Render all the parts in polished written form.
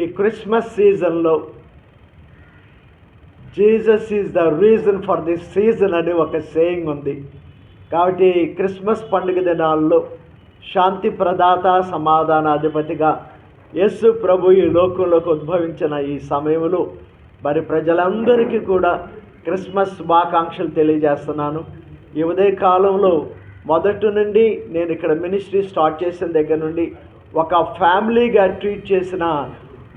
ఈ క్రిస్మస్ సీజన్లో Jesus is the reason for this season అని ఒక సేయింగ్ ఉంది. కాబట్టి క్రిస్మస్ పండుగ దినాల్లో శాంతి ప్రదాత సమాధానాధిపతిగా యేసు ప్రభు ఈ లోకంలోకి ఉద్భవించిన ఈ సమయంలో మరి ప్రజలందరికీ కూడా క్రిస్మస్ శుభాకాంక్షలు తెలియజేస్తున్నాను. ఈ ఉదయ కాలంలో మొదటి నుండి నేను ఇక్కడ మినిస్ట్రీ స్టార్ట్ చేసిన దగ్గర నుండి ఒక ఫ్యామిలీగా ట్రీట్ చేసిన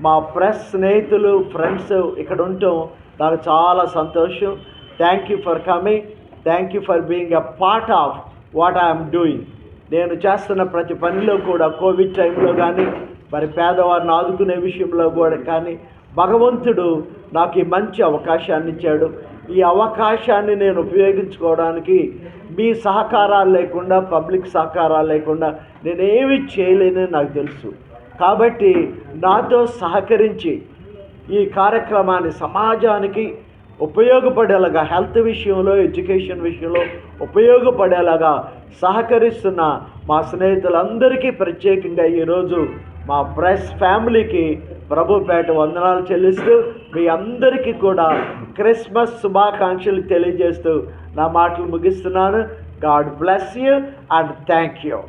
మా ప్రెస్ స్నేహితులు ఫ్రెండ్స్ ఇక్కడ ఉండటం నాకు చాలా సంతోషం. Thank you for coming. Thank you for being a part of what I'm doing. నేను చేస్తున్న ప్రతి పనిలో కూడా కోవిడ్ టైంలో కానీ మరి పేదవారిని ఆదుకునే విషయంలో కూడా కానీ భగవంతుడు నాకు ఈ మంచి అవకాశాన్ని ఇచ్చాడు. ఈ అవకాశాన్ని నేను ఉపయోగించుకోవడానికి మీ సహకారాలు లేకుండా, పబ్లిక్ సహకారాలు లేకుండా నేనేమి చేయలేనని నాకు తెలుసు. కాబట్టి నాతో సహకరించి ఈ కార్యక్రమాన్ని సమాజానికి ఉపయోగపడేలాగా, హెల్త్ విషయంలో, ఎడ్యుకేషన్ విషయంలో ఉపయోగపడేలాగా సహకరిస్తున్న మా స్నేహితులందరికీ ప్రత్యేకంగా ఈరోజు మా ప్రెస్ ఫ్యామిలీకి ప్రభుపేట వందనాలు చెల్లిస్తూ మీ అందరికీ కూడా క్రిస్మస్ శుభాకాంక్షలు తెలియజేస్తూ నా మాటలు ముగిస్తున్నాను. God bless you and thank you.